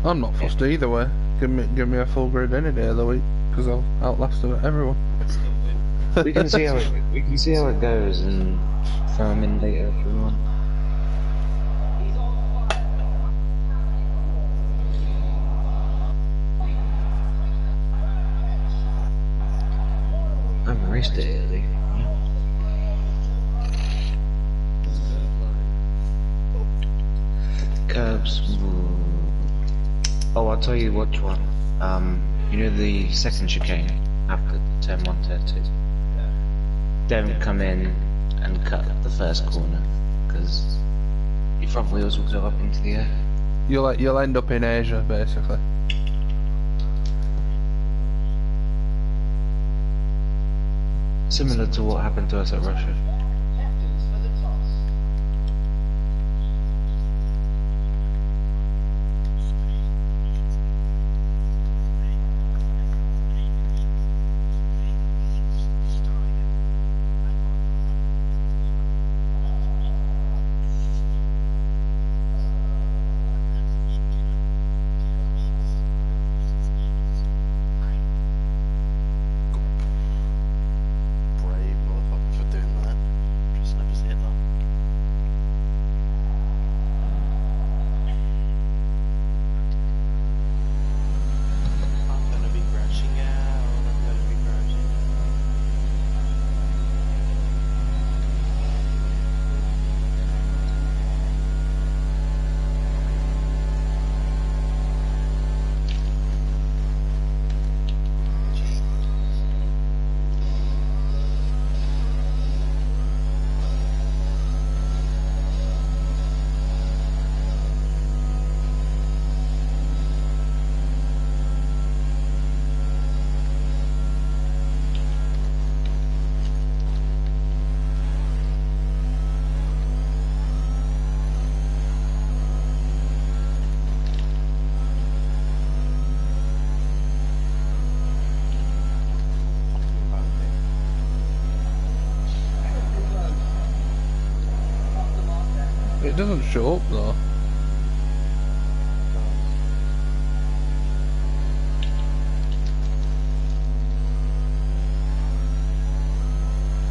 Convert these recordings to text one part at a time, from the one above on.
I'm not fussed either way. Give me a full grid any day of the week, because I'll outlast everyone. We can see how it goes and throw him in later if we want. I haven't raced it yet, Lee. Curbs. Oh, I'll tell you which one. You know the second chicane after the turn 1, turn 2. Don't come in and cut the first corner, because your front wheels will go up into the air. You'll end up in Asia, basically. Similar to what happened to us at Russia. It doesn't show up though.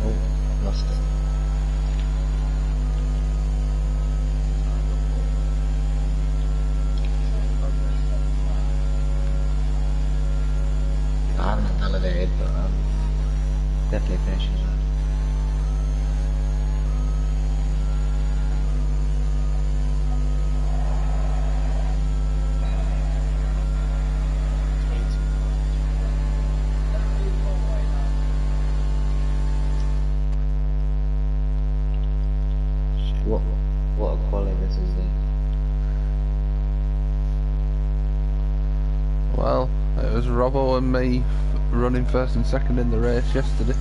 Oh, lost it. I haven't validated, but definitely finishing that. What a quality this is then. Well, it was Robbo and me running first and second in the race yesterday.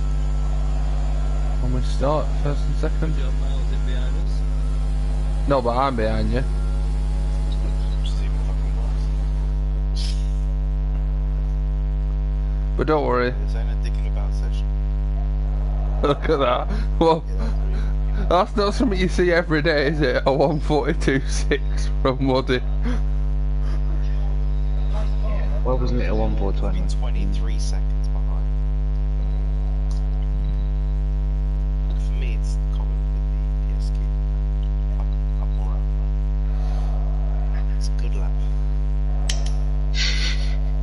When we start first and second. No, but I'm behind you. But don't worry. Look at that. Well, that's not something you see every day, is it? A 142.6 from Muddy. Why wasn't it a 1.420? 23 seconds behind. For me, it's common with the PSQ. I'm alright with that. It's a good lap.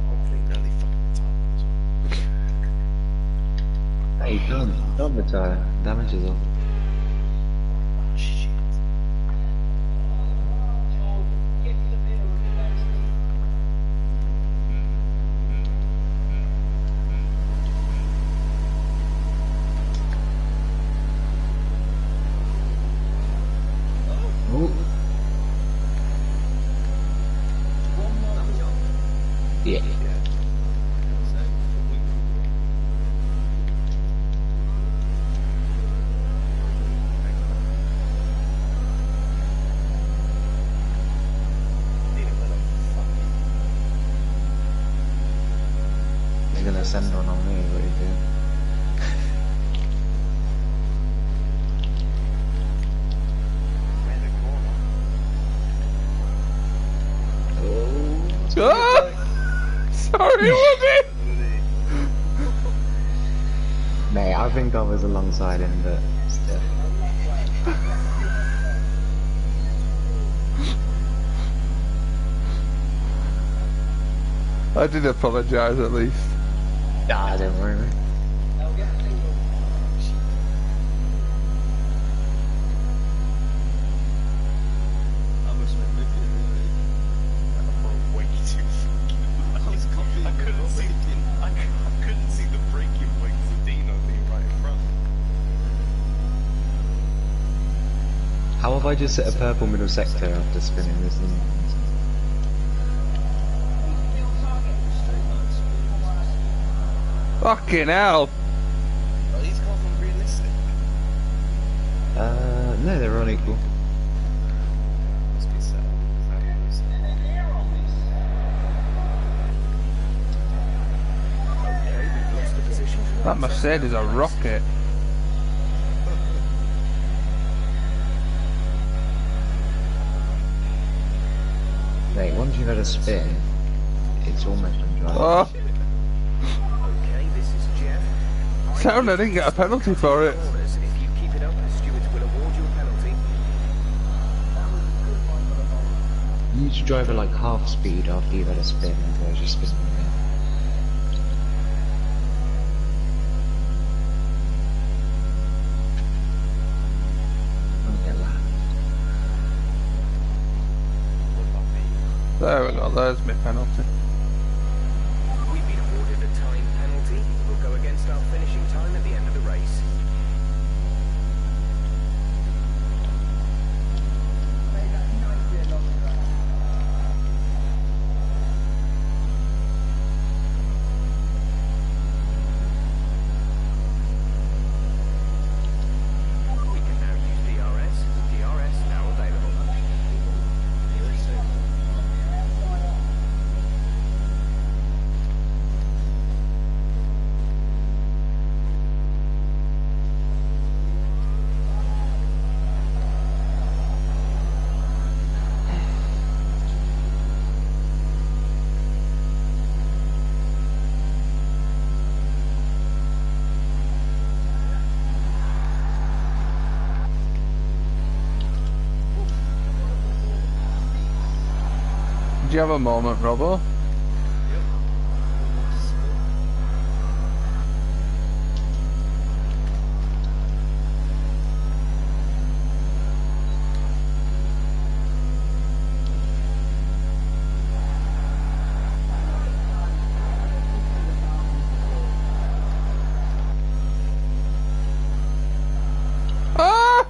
Hopefully, nearly fucking time as well. Hey, don't retire. Damage is off. Shit. Oh. Yeah. He's gonna send one on me, what do you do? Made a corner. Oh. Ah! Sorry, Woody! Mate, I think I was alongside him, but still. I did apologise at least. Ah, don't worry, mate. I couldn't see the braking wings of Dino being right in front. How have I just hit a purple middle sector after spinning this thing? Fucking hell! Are these cars unrealistic? No, they're all equal. Must be set. Okay, we've lost the position. That Mercedes is a rocket. Mate, once you've had a spin, it's almost undriveable. Oh, Okay, this is Jeff. sound I didn't get a penalty for it. If you keep it up, the stewards will award you a penalty. You need to drive at like half speed after you've had a spin, otherwise you're spinning around. There we go, there's my penalty. We've been awarded a time penalty. We'll go against our finishing time at the end of the race. We can now use DRS. DRS now available. Did you have a moment, Robbo? Ah!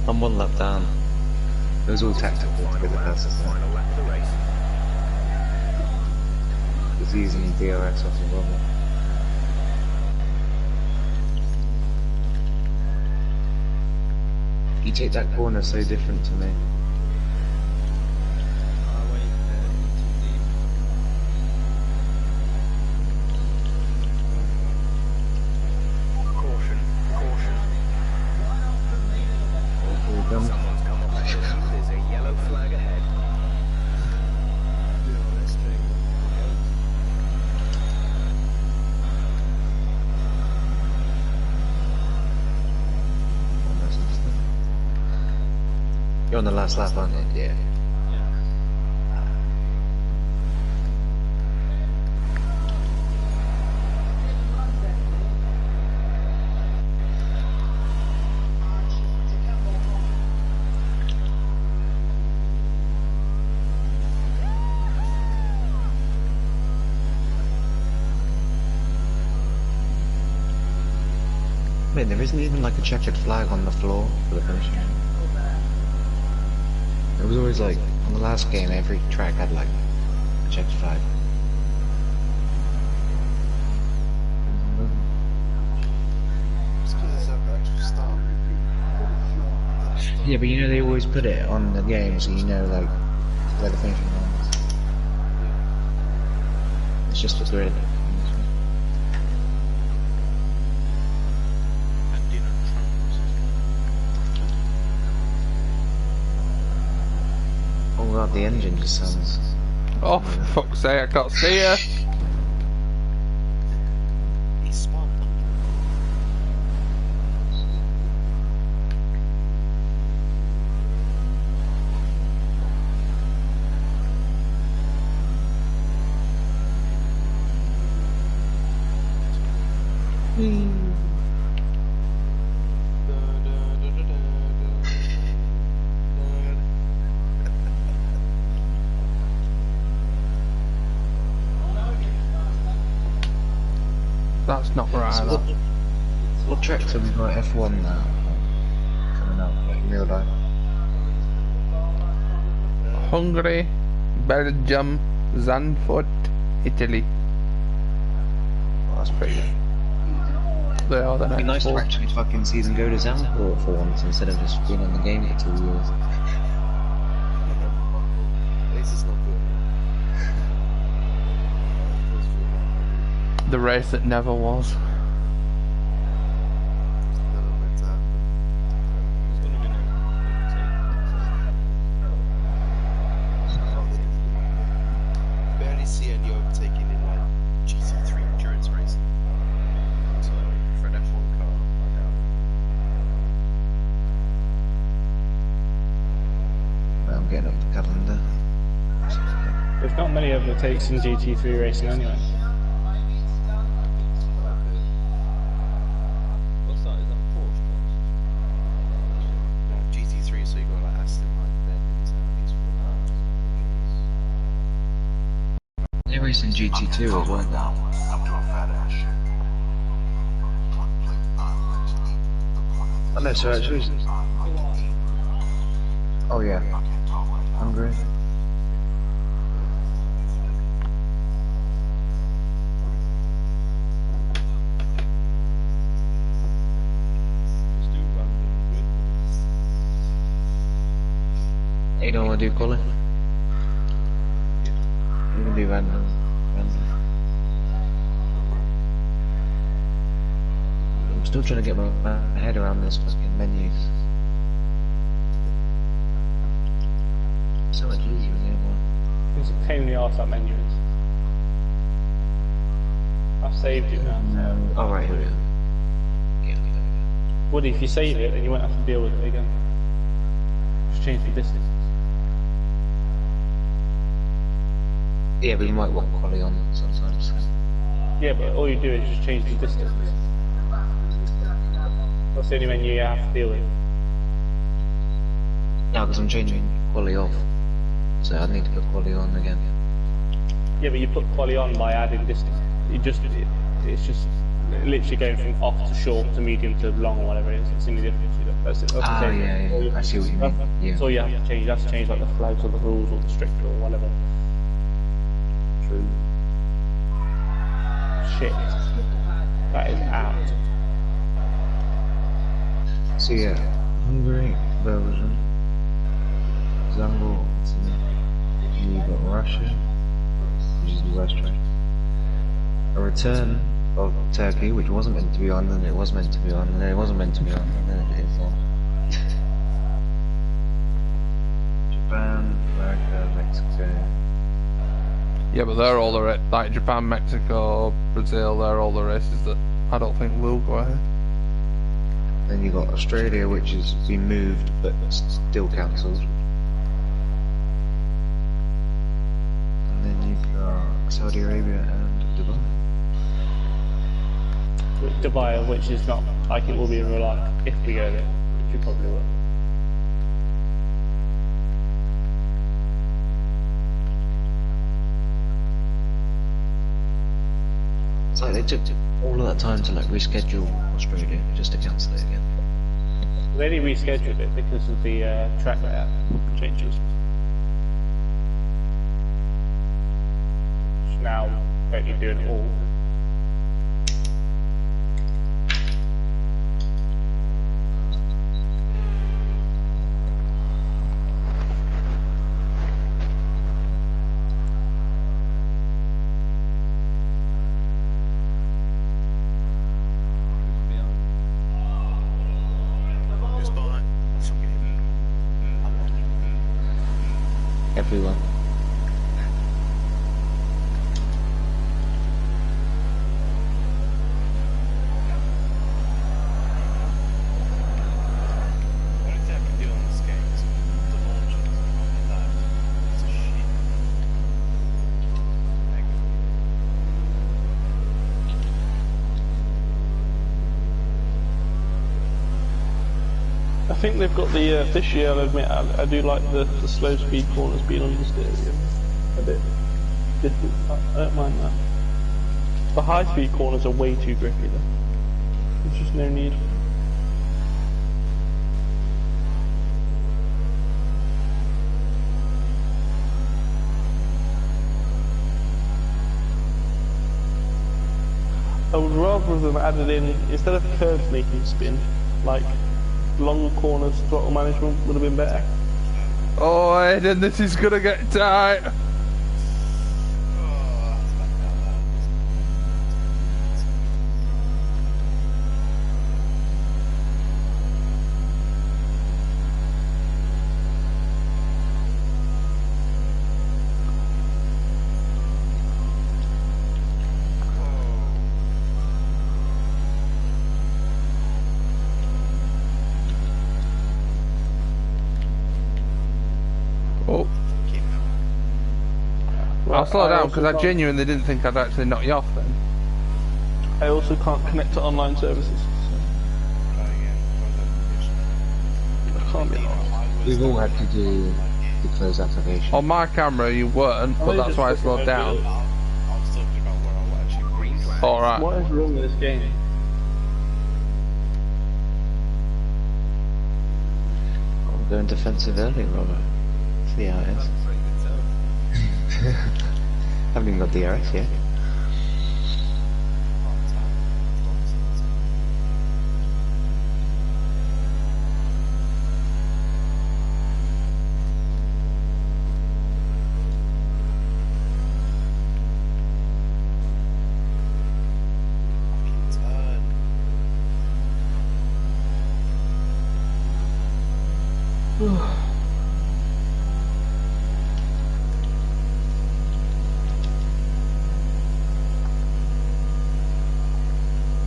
I'm one lap down. It was all tactical to get the fastest lap. Final lap of the race. It's using DRS off the bubble. You take that corner so different to me. Caution, caution. Someone's come off the lead. There's a yellow flag ahead. You're on the last lap, aren't you? Yeah. Mate, there isn't even like a checkered flag on the floor for the finish. It was always like, on the last game, every track had like a checked flag. It's because it's at the actual start. Yeah, but you know they always put it on the game so you know like where the finishing line is. It's just a grid. Oh god, the engine just sounds... Oh, for fuck's sake, I can't see her. He spun. That's not right. So what tracks have we got F1 now? Coming up, like in real life. Hungary, Belgium, Zandvoort, Italy. Oh, that's pretty good. They are the It'd be next nice to four. actually fucking see them go to Zandvoort for once instead of just being on the game for 2 years. This is not good. The race that never was. Never meant to happen. Barely see any overtaking in like GT3 endurance racing. So for an F1 car, I doubt I'm getting up the calendar. There's not many overtakes in GT3 racing anyway. No, GT3, so you got like Aston Martin, Bentleys, Audis. They're racing GT2 as well now. Oh no, so actually... Oh yeah. Hungary. You don't want to do Colin? You can do random. I'm still trying to get my head around this fucking menus. So much easier than the other one. It's a pain in the arse that menu is. I've saved it now. Oh right, here we go. Yeah. Woody, if you save it, then you won't have to deal with it again. Just change the distance. Yeah, but you might want quality on sometimes. Yeah, but all you do is just change the distance. That's the only menu you have to deal with. No, because I'm changing quality off. So I need to put quality on again. Yeah, but you put quality on by adding distance. It's just literally going from off to short to medium to long or whatever it is. It's the only difference. That's it. That's the same. Yeah. I see what you mean. Yeah. That's all you have to change. You have to change like the flags or the rules or the stricter or whatever. True. Shit. That is out. So yeah, Hungary, Belgium, Zango, Italy, you've got Russia, which is the West train. A return of Turkey, which wasn't meant to be on, and it was meant to be on, and then it wasn't meant to be on, and then it is on. Japan, America, Mexico. Yeah, but they're all the like Japan, Mexico, Brazil. They're all the races that I don't think will go ahead. Then you got Australia, which has been moved but still cancelled. And then you've got Saudi Arabia and Dubai. Dubai, which is not like it will be in real life if we go there, which we probably will. It's like they took all of that time to like reschedule Australia just to cancel it again. They only rescheduled it because of the track layout changes. Which now don't you do it all? Everyone. I think they've got the this year. I'll admit, I do like the slow speed corners being on the stadium a bit different. I don't mind that. The high speed corners are way too grippy though. There's just no need. I would rather them added in, instead of curves making spin, like long corners throttle management would have been better. Oh, Aiden, this is gonna get tight. I'll slow down because I genuinely didn't think I'd actually knock you off then. I also can't connect to online services. So I can't be honest. We've all had to do the close application. On my camera you weren't, but that's why I slowed down. Alright. What is wrong with this game? I'm going defensive early, Robert. See how it is. Haven't even got DRS yet.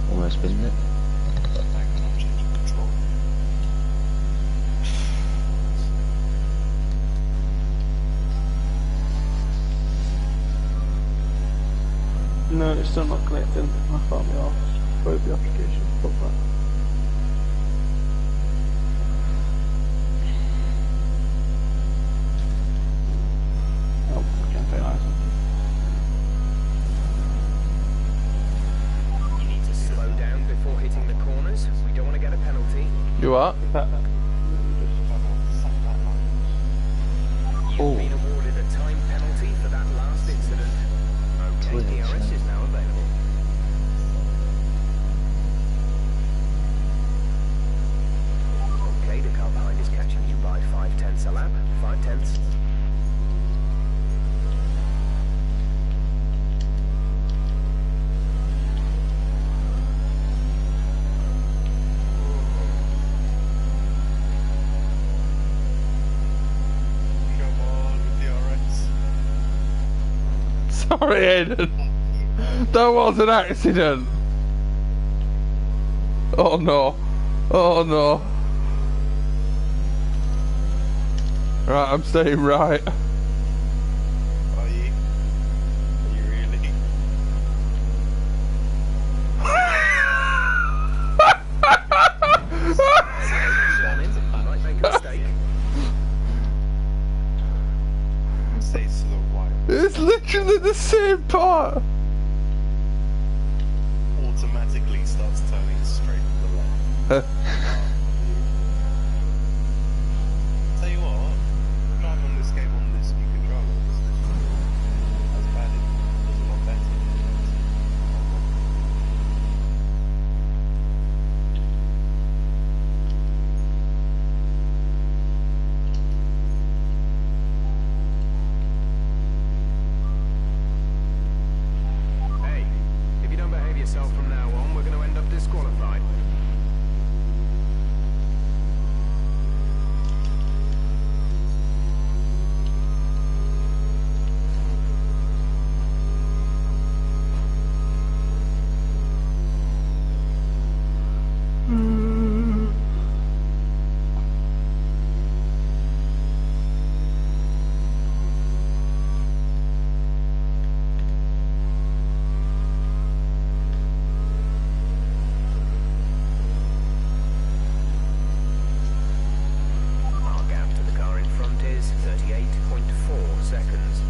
Almost been it. No, it's still not connecting. I can't be asked. Close the application. Stop that. Oh, campaign license. You need to set You what? That, Oh. You've been awarded a time penalty for that last incident. Okay, Brilliant, DRS yeah. is now available. Okay, the car behind is catching you by 5/10 a lap. 5/10. Come on, DRS. Sorry, Aiden. That was an accident. Oh no. Oh no. Right, I'm staying right. Are you? Are you really? Might make a mistake. Stays to the right. It's literally the same part. Automatically starts turning straight to the left. Tell you what, driving on this game on this new controller is as bad. It's a lot better. Hey, if you don't behave yourself from now on, we're going to end up disqualified. Our gap to the car in front is 38.4 seconds.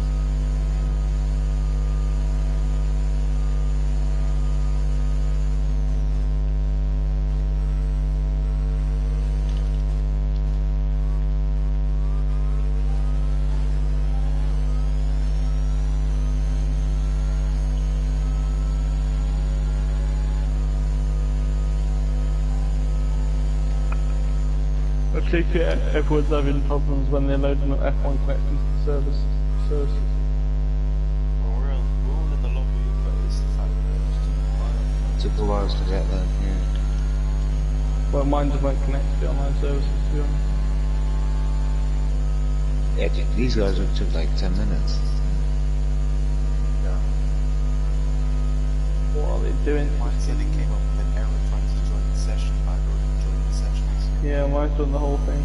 I take it everyone's having problems when they're loading up F1 connecting to the services. Well, we're all in the lobby, but it's the fact that it's just quiet. Took a while to get there, yeah. Well, mine just won't connect to the online services, to be honest. Yeah, dude, these guys took like 10 minutes. What are they doing? Mine said it came up with an error trying to join the session, but I'd already joined the sessions. Yeah, mine's done the whole thing.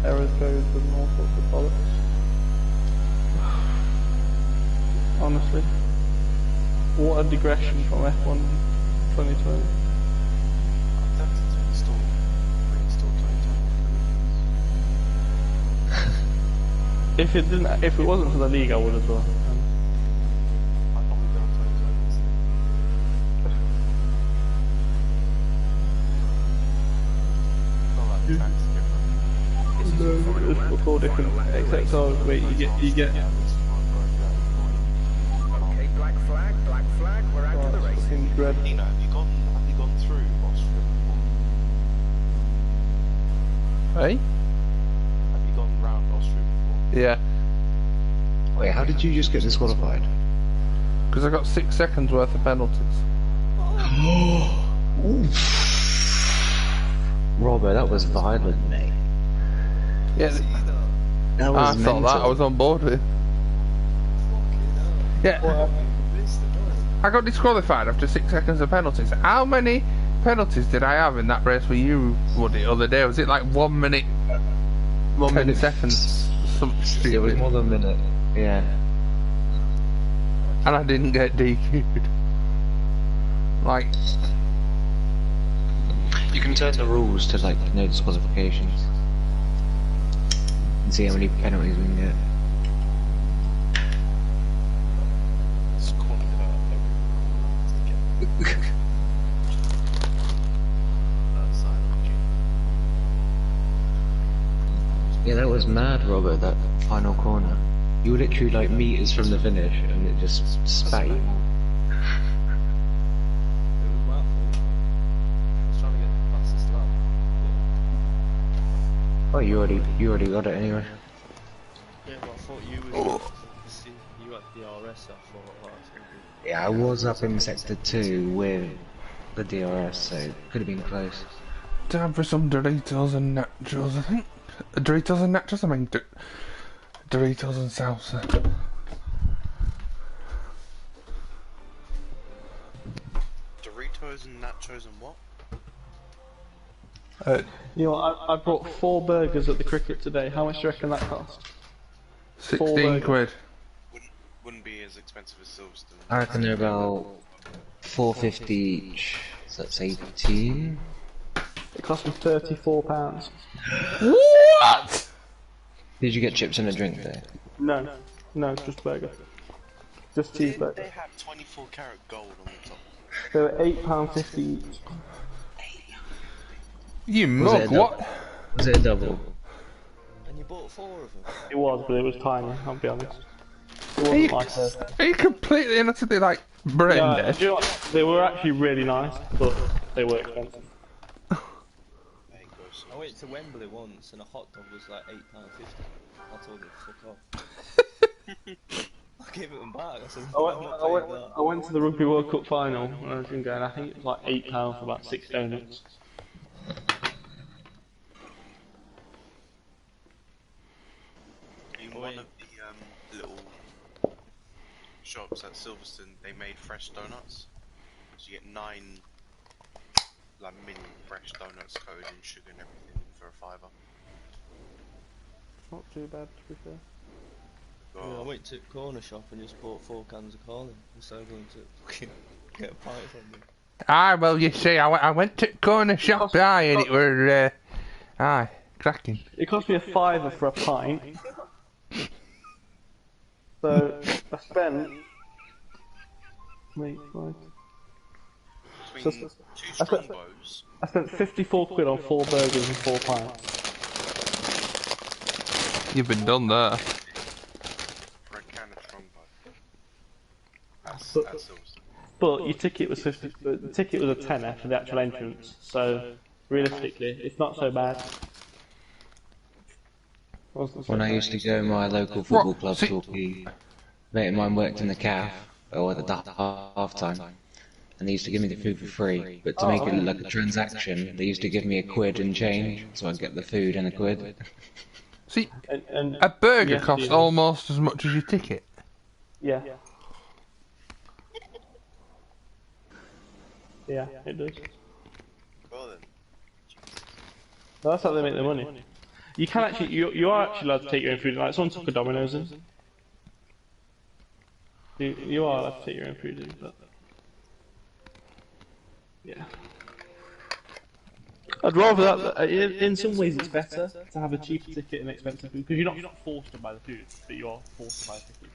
Error codes and all sorts of bollocks. Honestly. What a digression from F1 2020. I'm tempted to reinstall 2020. If it wasn't for the league, I would as well. I thought we'd done 2020 instead. Not like the track's different. This is your final lap. It's all different, Final lap of the except race. oh wait, you get Yeah, this is Okay, black flag, we're out of the race. fucking dread. Nina, have you gone through Austria before? Hey? Have you gone round Austria before? Yeah. Wait, how did you just get disqualified? Because I got 6 seconds worth of penalties. Robert, that was violent, mate. Yeah, That I was thought mental. that I was on board with. Yeah, I got disqualified after 6 seconds of penalties. How many penalties did I have in that race with you, Woody, the other day? Was it like 1 minute, 1 minute seconds? Something It was stupid. more than a minute. Yeah. And I didn't get DQ'd. Like, You can turn the rules to like no disqualifications. And see how many penalties we can get. It's calling it out every to get that side of you. was mad, Robert, that final corner. You were literally like meters from the finish and it just spat you. It was my fault. I was trying to get the fastest lap. Oh, you already got it anyway. Yeah, but I thought you was see, you had DRS, I thought, oh, that's gonna be... Yeah, I was up in sector 2 with the DRS, so it could have been close. Time for some Doritos and nachos, I think. Doritos and nachos, I mean Doritos and salsa. Doritos and nachos and what? You know, I bought 4 burgers at the cricket today. How much do you reckon that cost? 16 quid. Wouldn't be as expensive as Silverstone. I reckon they're about $4.50 each, so that's 18. It cost me £34. What? Did you get chips and a drink there? No, just burger. Just They cheeseburger. have 24 karat gold on the top. They were £8.50 each. You Was it mug, a what? Was it a double? And you bought 4 of them? It was, but it was tiny, I'll be honest. It wasn't like a... Are you completely and utterly like brain Yeah, dead? do you know what? They were actually really nice, but they were expensive. I went to Wembley once and a hot dog was like £8.50. I told them fuck off. I gave it them back. I said, I went to the Rugby World Cup final when I was younger, and I think it was like £8 for about 6 donuts. In one of the little shops at Silverstone, they made fresh donuts. So you get 9 like mini fresh donuts coated in sugar and everything for a £5. Not too bad, to be fair. Yeah, I went to the corner shop and just bought 4 cans of cola instead of going to fucking get a pint from them. Aye, well, you see, I went to the corner shop, aye, and it were, aye, cracking. It cost me £5 for a pint. So, I spent... Wait, right. Between 2 Strongbows, I spent 54 quid on 4 burgers and 4 pints. You've been done there. for a can of Strongbow. That's Silverstone. But your ticket was 50. The ticket was a tenner for the actual entrance. So realistically, it's not so bad. When I used to go to my local football club, Torquay, a mate of mine worked in the calf, or at the half time, and they used to give me the food for free, but to make it look like a transaction, they used to give me a quid and change, so I'd get the food and a quid. See, and a burger yes, costs yeah. almost as much as your ticket. Yeah. Yeah, it does. Well then, That's how they make their money. You can actually, you are actually allowed to take your own food. Like someone took a Domino's in. You are allowed to take your own food in, but yeah. I'd rather that. In some ways, it's better to have a cheaper ticket and expensive food because you're not forced to buy the food, but you are forced to buy the ticket.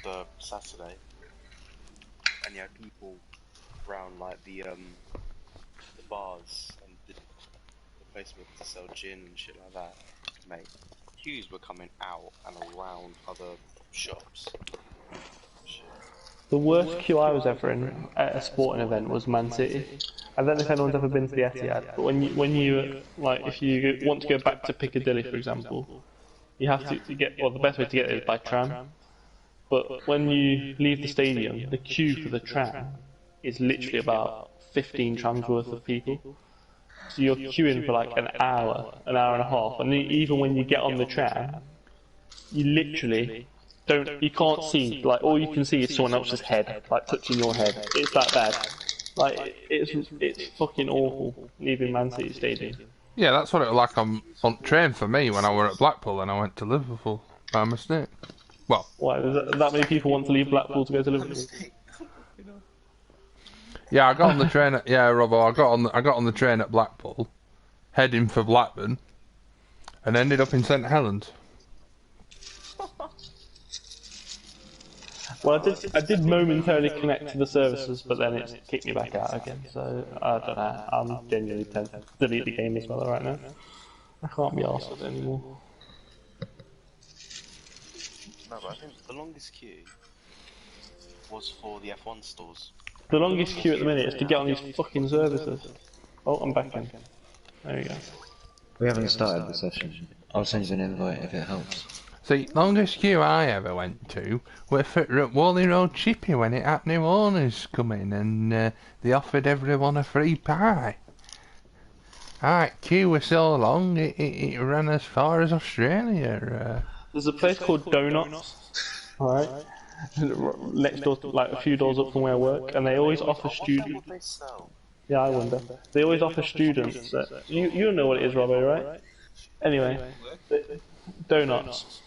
the Saturday, and you had people around like the bars and the place to sell gin and shit like that, mate. Queues were coming out and around other shops. Shit. The worst queue I was ever in at a sporting event was Man City. I don't know if anyone's ever been to the Etihad, but when you like, if you want to go back to Piccadilly, for example, you have to get, well, the best way to get it is by tram. But when you leave the stadium, the queue for the tram is literally about 15 trams worth of people. So you're queuing for like an hour and a half, and even when you get on the tram, you literally you can't see, like all you can see is someone else's head, like touching your head. It's that bad. Like, it's fucking awful leaving Man City Stadium. Yeah, that's what it was like on train for me when I were at Blackpool and I went to Liverpool by mistake. Well, why? That many people want to leave Blackpool to go to Liverpool? Yeah, I got on the train at Robbo. I got on the train at Blackpool, heading for Blackburn, and ended up in St Helens. Well, I did momentarily connect to the services, but then it kicked me back out again. So I don't know. I'm genuinely tempted to delete the game as well right now. I can't be arsed with it anymore. No, but I think the longest queue was for the F1 stores. The longest queue at the minute is to get on these fucking services. Oh, I'm back in. There we go. We haven't started the session. I'll send you an invite if it helps. See, longest queue I ever went to was for Wally Road Chippy when it had new owners come in and they offered everyone a free pie. Alright, queue was so long it ran as far as Australia. There's a place called Donuts, alright, next door, like a few doors up from where I work, and they always offer students. Yeah, I wonder. They always offer students. You know what it is, Robbo, right? Anyway, Donuts.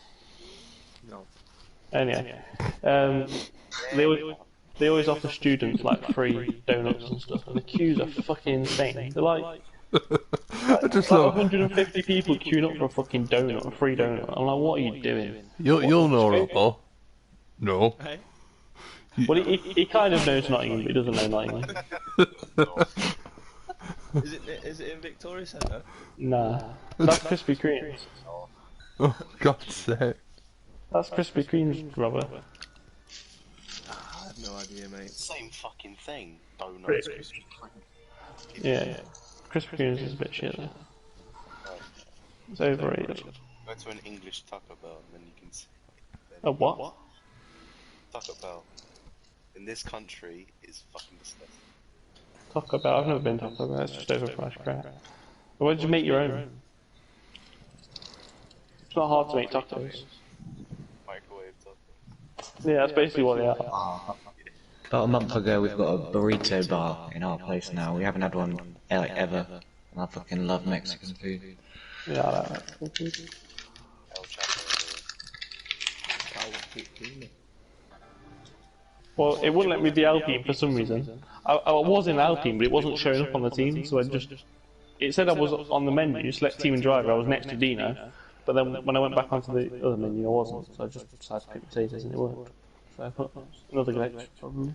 No. Anyway, they always offer students like free donuts and stuff, and the queues are fucking insane. They're like. I just like 150 people queuing up for a fucking donut, a free donut. I'm like, what are you doing? You'll know, Robbo. No. Hey? Well, he kind of knows Nottingham, but he doesn't know Nottingham. Is it in Victoria Centre? Nah, that's Krispy Kreme's. Oh, God's sake. That's Krispy Kreme's, Robert. I have no idea, mate. Same fucking thing. Donuts. Yeah. Krispy Kreme's is a bit shit though. It's overrated. Go to an English Taco Bell and then you can see. A what? Taco Bell in this country is fucking disgusting. Taco Bell? I've never been to Taco Bell, it's just overpriced crap. Why did you make your own? It's not hard to make tacos. Microwave tacos. Yeah, that's basically what they are. About a month ago, we've got a burrito bar in our place now. We haven't had one like ever, and I fucking love Mexican food. Yeah, I like that. El Chapo. Well, it wouldn't let me be Alpine for some reason. I was in Alpine, but it wasn't showing up on the team, so I just... It said I was on the menu, select team and driver, I was next to Dino, but then when I went back onto the other menu, I wasn't, so I just decided to pick Mercedes and it worked. So I put another glitch, probably.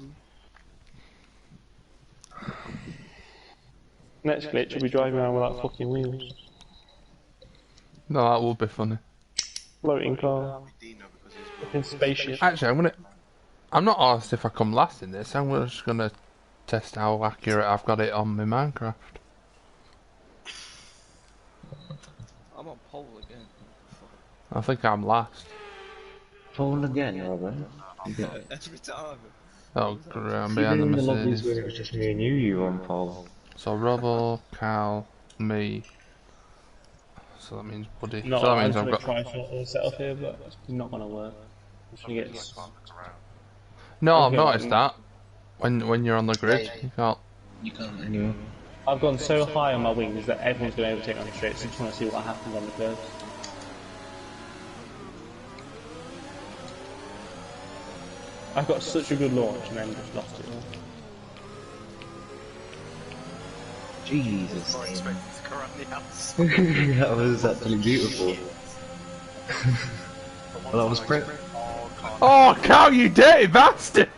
Next glitch will be driving around without fucking wheels. No, that would be funny. Floating car. Fucking spaceship. Actually, I'm not asked if I come last in this. I'm just gonna test how accurate I've got it on my Minecraft. I'm on pole again. I think I'm last. Pole again, Robert? Every time. Oh, great, I'm behind the Mercedes. It was just me and you were on pole. So Robbo, Cal, me. So that means Buddy. No, so that I'm means just I've gonna got. try something set up here, but it's not gonna work. I'm just gonna get... No, I've Okay, noticed that. When you're on the grid, you can't. You can't anymore. I've gone so high on my wings that everyone's gonna overtake me on the straight, so I just wanna see what happens on the curves. I've got such a good launch and then just lost it all. Jesus. That That was absolutely beautiful. Well, that was pretty. Oh, Cal, you dirty bastard!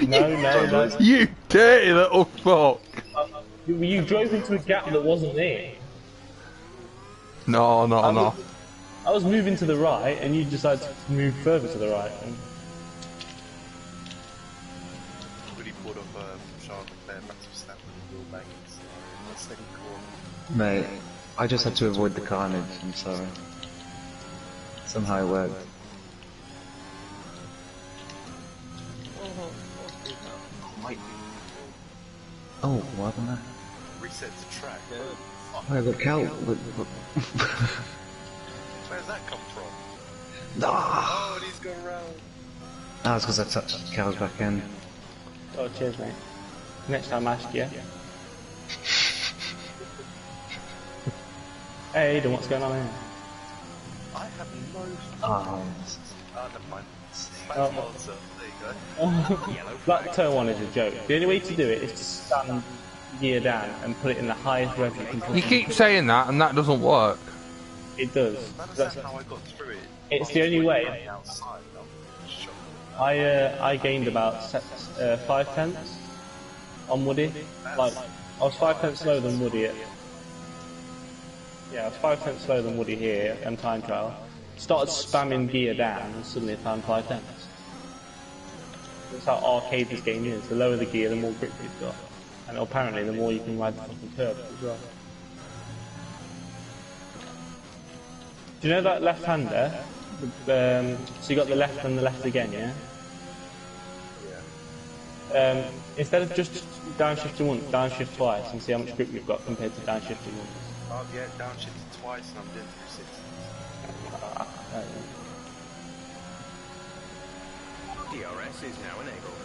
No. You dirty little fuck! You drove into a gap that wasn't there. No. I was moving to the right and you decided to move further to the right. Really pulled off Charles Leclerc, massive snap with the wheel bangs. Second corner. Mate, I just had to avoid the carnage, I'm sorry. Somehow it worked. Oh, what happened there? Reset the track. Where the cow? Where's that come from? Ah! Oh, he's gone round. That's because I touched the cows back in. Oh, cheers, mate. Next time, ask you. Hey, Aiden, what's going on here? I have no. Oh. Never mind. Oh. There you go. That turn one is a joke. The only way to do it is to stand gear down and put it in the highest rev you can put You keep saying that, and that doesn't work. it. does. That's how I got through it. It's the only way. Outside, I gained about 5 tenths on Woody. Like, I was 5 tenths slower than Woody. Yeah, I was 5 tenths slower than Woody here on time trial. Started spamming gear down and suddenly I found 5 tenths. That's how arcade this game is. The lower the gear, the more grip you've got. And apparently the more you can ride the fucking curves as well. Do you know that left-hander? So you got the left and the left again, yeah? Instead of just downshifting once, downshift twice and see how much grip you've got compared to downshifting once. Oh yeah, downshifted twice and I'm doing 360. DRS is now enabled.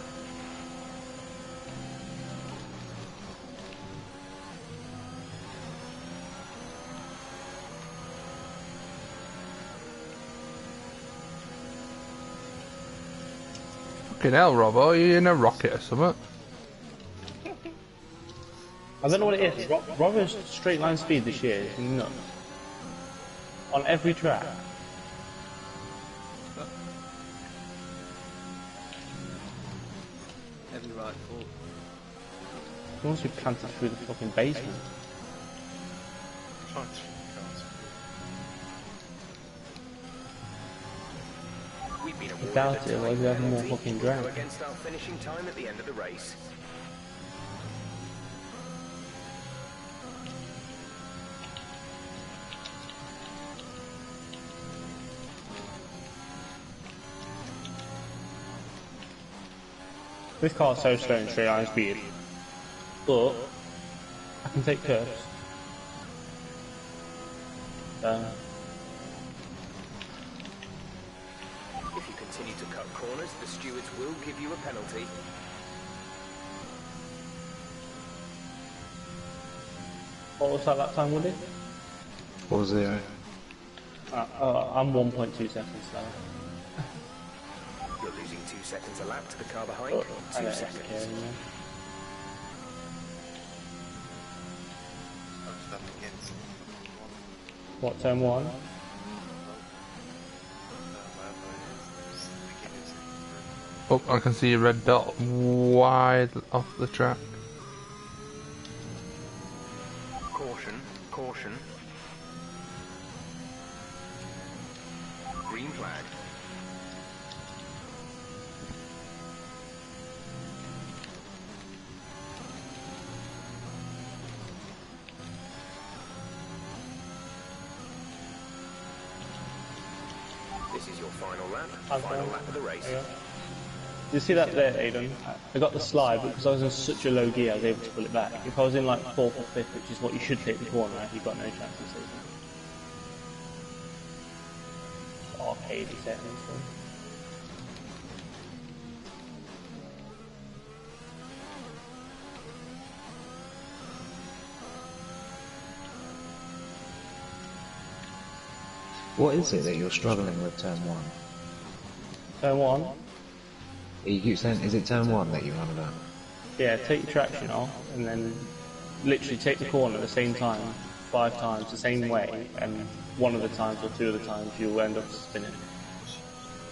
Fucking hell, Robbo, are you in a rocket or something? I don't know what it is. Rover's straight line speed this year is nuts. On every track. Heavy right foot. He wants to be planted through the fucking basement. We've been I awarded doubt a it, time otherwise we have more penalty fucking to go drag. against our finishing time at the end of the race. This car's so slow in straight line speed. But I can take curves. If you continue to cut corners, the stewards will give you a penalty. What was that lap time, Woody? 4-0. I'm 1.2 seconds slower. You're losing 2 seconds a lap to the car behind. I 2 don't seconds. care anymore. What, turn one? Oh, I can see a red dot wide off the track. Caution, caution. Green flag. This is your final lap. Final lap of the race. Yeah. You see that there, Aiden? I got the slide, but because I was in such a low gear, I was able to pull it back. If I was in like 4th or 5th, which is what you should take the corner, you've got no chance of saving. Arcade settings. What is it that you're struggling with turn 1? Turn one. You keep saying, is it turn 1 that you're on about? Yeah, take the traction off, and then literally take the corner at the same time, 5 times, the same way, and one of the times or 2 of the times you'll end up spinning.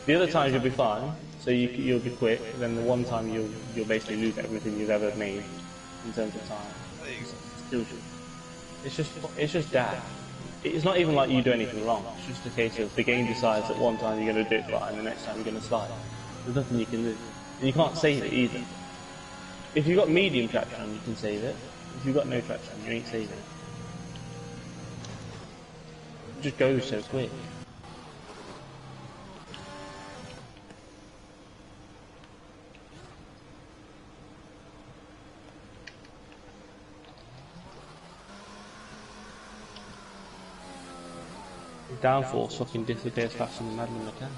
The other times you'll be fine, so you'll be quick, then the one time you'll basically lose everything you've ever made in terms of time. It's just daft. It's not even like you do anything wrong, it's just a case of the game decides that one time you're going to do it fine, the next time you're going to slide. There's nothing you can do. And you can't save it either. If you've got medium traction, you can save it. If you've got no traction, you ain't saving it. It just goes so quick. downforce fucking disappears faster than Madeline can.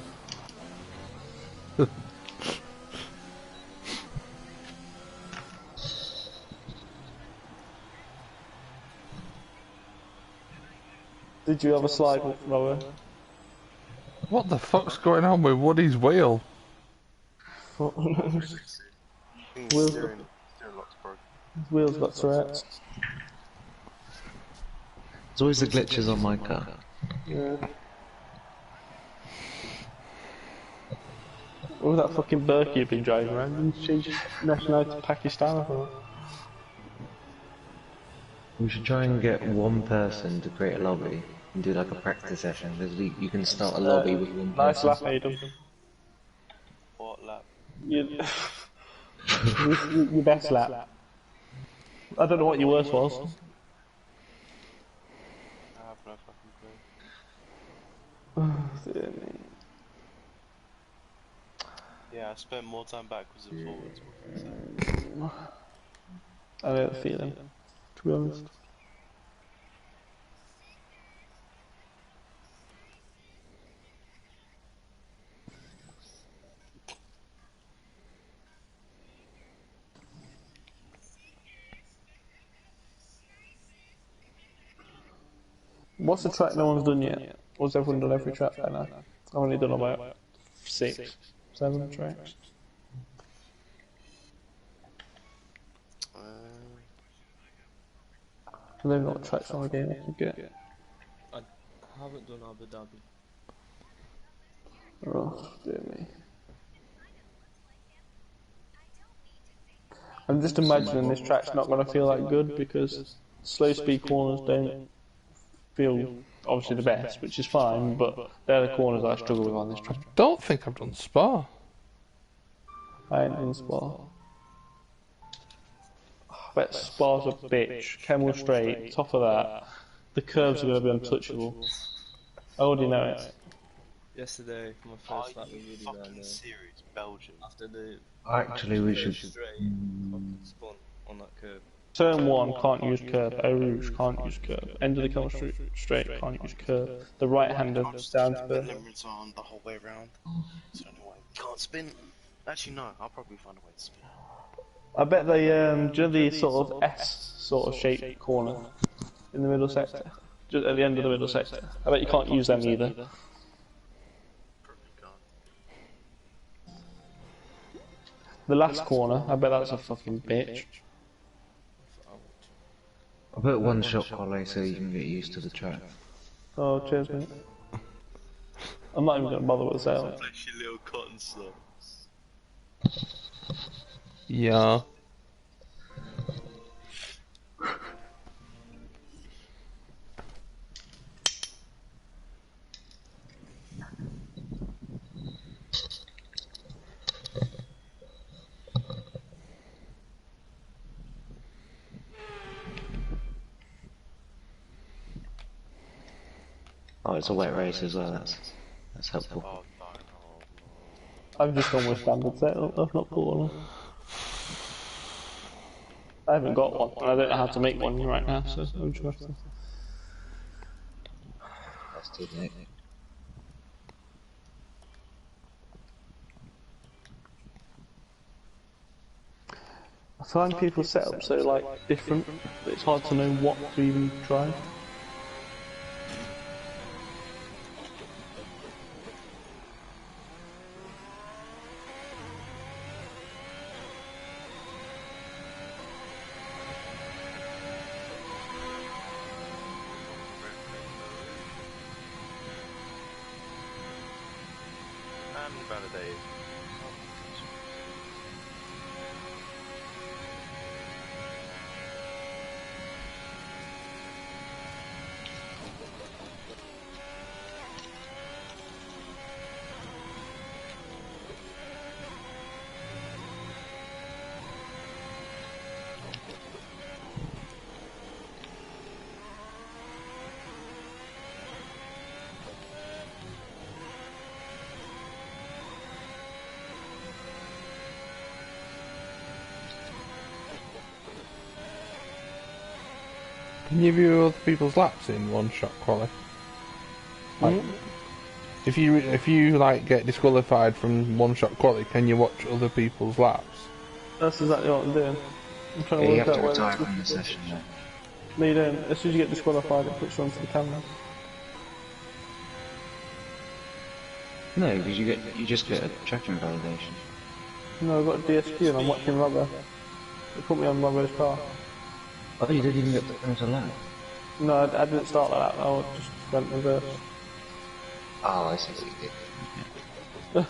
Did you have a slide, Rower? What the fuck's going on with Woody's wheel? Steering lock's broken. Wheels got Tourette's. There's always the glitches on my car. Yeah. What was that fucking Berkey you've been driving around? Didn't you change nationality to Pakistan or something? We should try and get one person to create a lobby and do like a practice session, because you can start a lobby with one Nice person. laugh, Aidan. What lap? Your best lap. I don't know what your worst was. I have no fucking clue. Dear me. Yeah, I spent more time backwards and forwards. I know the feeling, to be honest. What's the track no one's done yet? What's everyone done every track by now? I've only done about 6, 7 tracks. I don't know what tracks on the game I can get. I haven't done Abu Dhabi. Oh, dear me. I'm just imagining this track's not going to feel that good because slow speed corners don't feel obviously the best, which is fine, but they're the corners I struggle with on this track. Don't think I've done Spa. I ain't in Spa. I bet Spa's a bitch. Kemmel straight, top of that. The curves are going to be untouchable. I already know it. Yesterday, my first lap was really down there. Serious Belgium. After the Actually, we should. straight, fucking spun on that curve. Turn 1 can't use curve. Eau Rouge can't use curve. End of the Kemmel straight can't use curve. The right hander down to the. Limits on the whole way around. So anyway, can't spin. Actually, no. I'll probably find a way to spin. I bet they, do you know the sort of S sort of shaped corner in the middle sector? Just at the end of the middle sector. I bet you can't use them either. Probably can't. The last corner, I bet that's a fucking bitch. I'll put one shot quality so you can get used to the track. Oh, cheers, mate. I'm not even going to bother with the sale. Flashy little cotton socks. Yeah. Oh, it's a wet race as well. That's helpful. Oh, no. I've just gone with standard setup, I've not put one on. I haven't got one, and I don't know how to make one right now, so I'm just have to. That's too late. I find people's setup so like different that it's hard to know what to even try. And validate. Can you view other people's laps in one shot quality? Like, if you like get disqualified from one-shot quality, can you watch other people's laps? That's exactly what I'm doing. I'm trying to You work have to out where retire that's from the session though. No, you don't. As soon as you get disqualified, it puts you onto the camera. No, because you just get a tracking validation. No, I've got a DSQ and I'm watching rubber. They put me on rubber's car. Oh, you didn't even get to finish a lap. No, I didn't start like that. I just went reverse. Oh, I see what you did.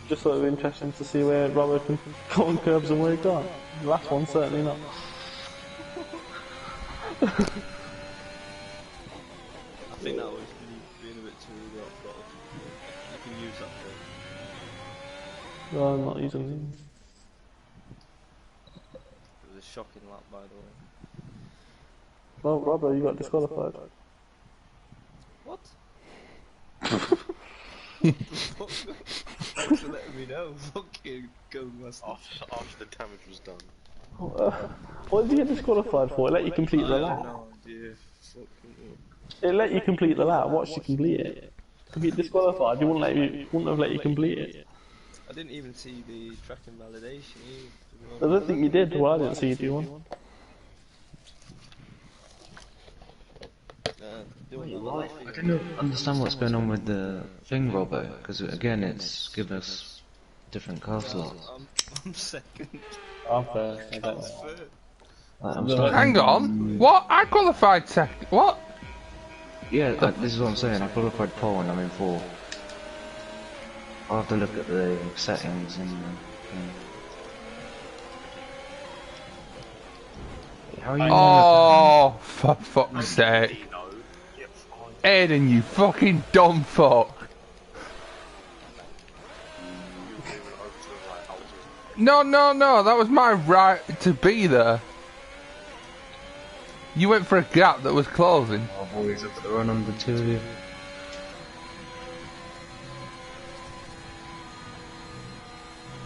Just thought it would be interesting to see where rubber can go on curbs and where it can't. The last one, certainly not. I think that was me being a bit too off throttle. You can use that for. No, I'm not using them. It was a shocking lap, by the way. Well, rubber, you got disqualified. What? Thanks for letting me know. Fucking go west. After the damage was done. What did you get disqualified for? It let you complete the I have lap. no idea. Fucking It let you complete the lap. Watch you complete it. If you get disqualified, you wouldn't have let you complete it. I didn't even see the tracking validation I either. don't think you did. Well, I didn't see you do one. I don't understand what's going on with the thing, Robbo, because again, it's given us different car slots. I'm second. I'm first. I I don't was know. third. Like, I'm starting- Hang on. What? I qualified second. What? Yeah, this is what I'm saying. I qualified pole and I'm in 4. I'll have to look at the settings and. How are you? Oh, for fuck's sake. Aiden, you fucking dumb fuck. No, that was my right to be there. You went for a gap that was closing. Oh, boys, I've got to run under 2 of you.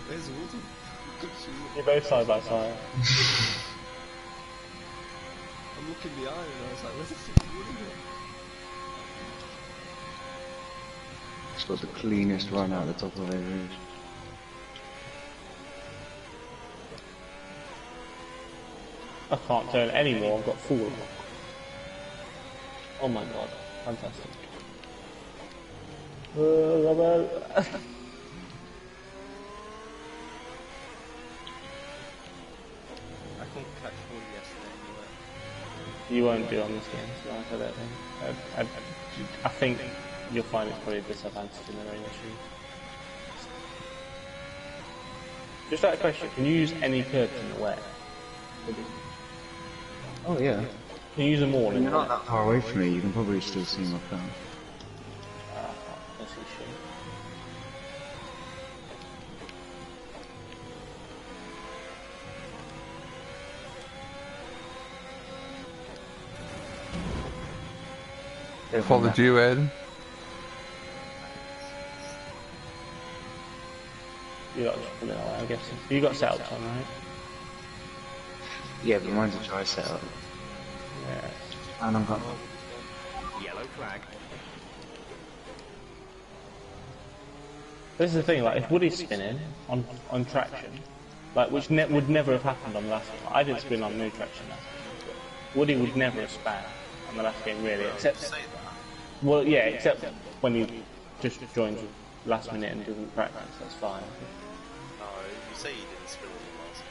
Where's Woody? You're both side by side. I'm looking behind and I was like, where's the fuck is Woody? It's got the cleanest run out the top of every ridge. I can't turn anymore. I've got full lock. Oh my god. Fantastic. Rubber. I couldn't catch Woody yesterday anyway. You won't do on this game, so I don't think. I think you'll find it's probably a disadvantage in the rain issue. Just out of question, can you use any curbs in the wet? Oh yeah. Can you use them all in You're the not wet? that far away from me, you can probably still see my car. That's a shame. Followed you, Aiden. You got just pulling away, I'm guessing. You got setups on, right? Yeah, but mine's a tri setup. Yeah. And I've got. Yellow flag. This is the thing, like, if Woody's spinning on traction, like, which would never have happened on the last game. I didn't spin on no traction last game. Woody would never have span on the last game, really, except... Well, yeah, except when he just joins last minute and doesn't practice, that's fine. No, you say you didn't spin on the last.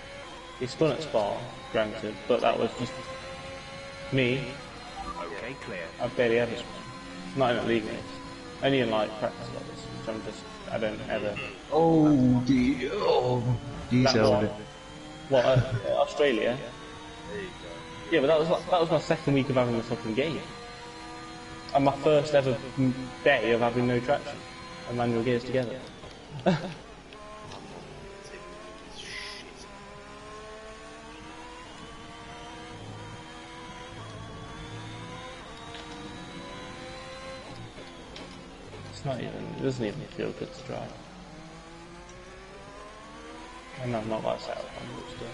He spun at Spa, granted, but that was just me. Okay, clear. I barely ever spun. Not in a league race. Only in like practice levels, which I don't ever. Oh, diesel. one. What, Australia? There you go. Yeah, but that was my second week of having the fucking game. And my first ever day of having no traction and manual gears together. It's not even, it doesn't even feel good to drive. And I'm not that set up on it still.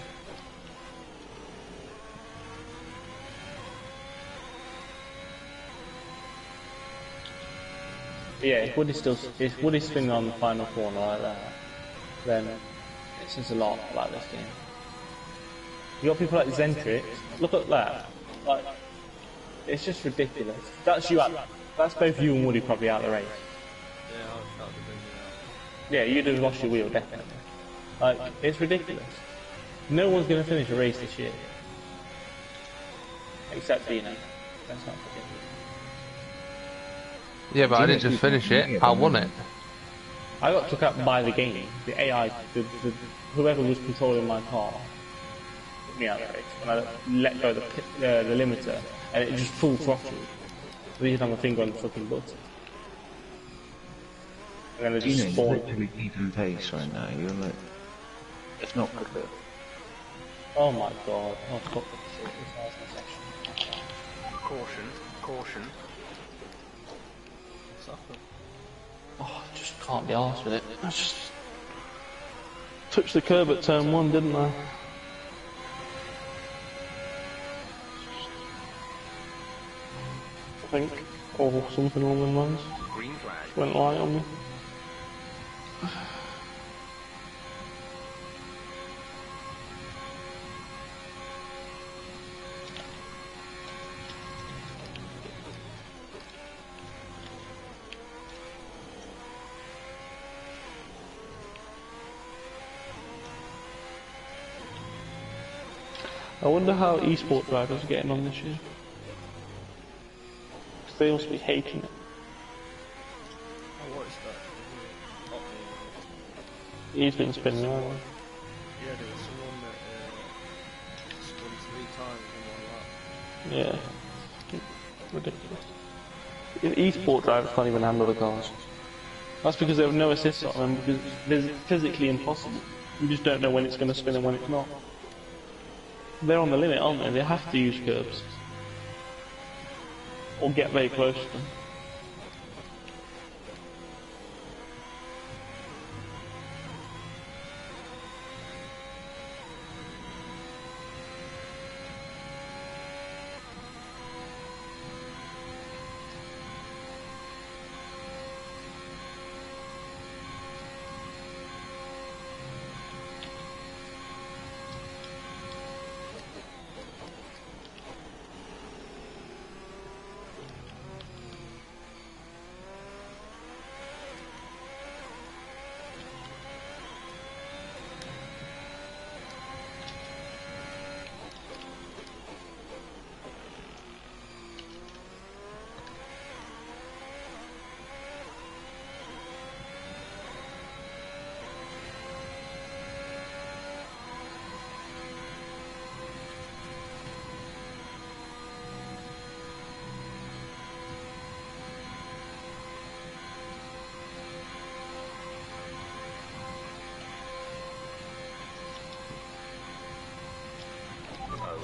But yeah, if Woody's spinning on the final corner like that, then it says a lot about this game. You got people like Zentrix. Look at that. Like, it's just ridiculous. That's both you and Woody probably out of the race. Yeah, that would bring me out. Yeah, you'd have lost your wheel definitely. Like, it's ridiculous. No one's going to finish a race this year. Except Beano. That's not ridiculous. Yeah, but I didn't just finish it, I won it. I got took up by the game. The AI, whoever was controlling my car, put me out of the race. And I let go of the limiter, and it just full throttled. I didn't have my finger on the fucking button. And then it just You're spawned. literally keeping pace right now. You're like, it's not good. Oh my god. Oh fuck this section. Caution, caution. Oh, I just can't be arsed with it. I just touched the curb at turn 1, didn't I? I think. Or something along those lines. Green flag. Went light on me. I wonder how esport drivers are getting on this year. 'Cause they must be hating it. Oh, what is that? Oh, He's been spinning around. yeah, there was someone that spun 3 times in one lap. Yeah. Ridiculous. Esport drivers can't even handle the cars. That's because they have no assist on them, because it's physically impossible. You just don't know when it's going to spin and when it's not. They're on the limit, aren't they? They have to use curbs. Or get very close to them.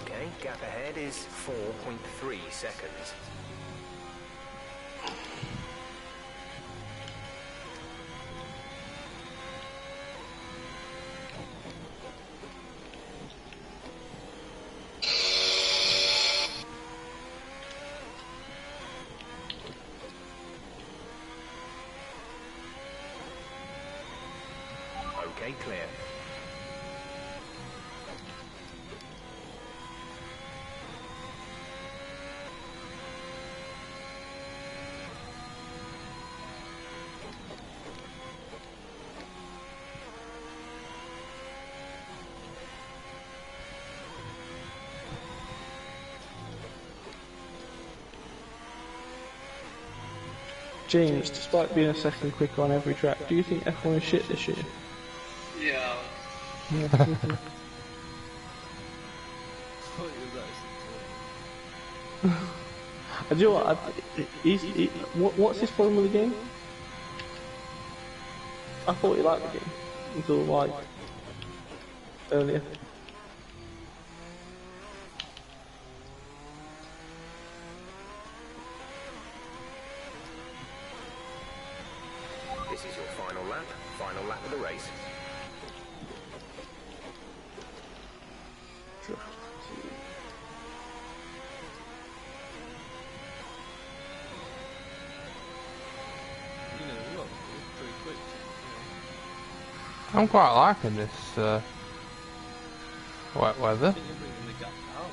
Okay, gap ahead is 4.3 seconds. Okay, clear. James, despite being a second quicker on every track, do you think F1 is shit this year? Yeah. Yeah. What is that? Do you know what? What's his problem with the game? I thought he liked the game until like earlier. This is your final lap of the race. I'm quite liking this wet weather. I think you're bringing the gap out.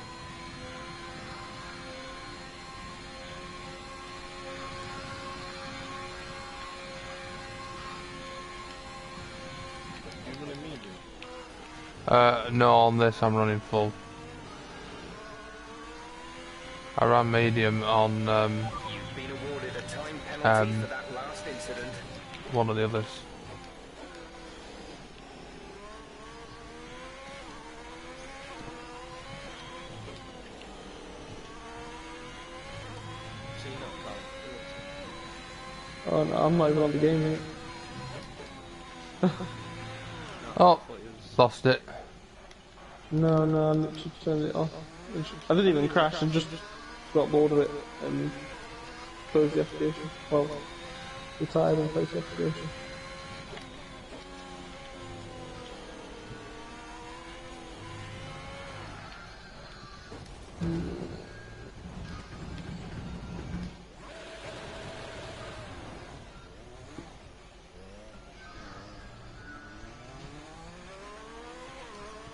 You running medium? No, on this I'm running full. I ran medium on You've been awarded a time penalty for that last incident. one of the others. See that plan? Oh no, I'm not even on the game yet. Oh, lost it. No, I literally turned it off. I didn't even crash, I just got bored of it and closed the application. Well, retired and closed the application.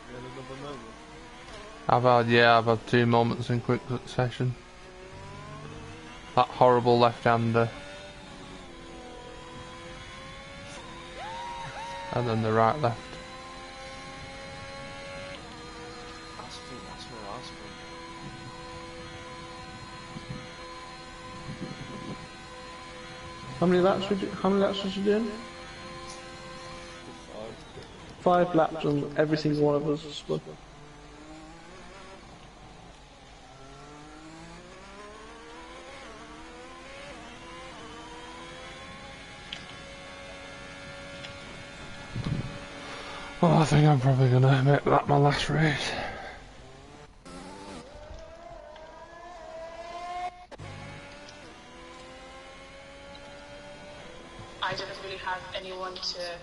You had another moment. I've had 2 moments in quick succession. That horrible left-hander. And then the right left. That's where I spent. How many laps was you doing? 5. 5 laps and every single one of us spun. Well, I think I'm probably gonna make that my last race. I don't really have anyone to turn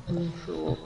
to. Sure.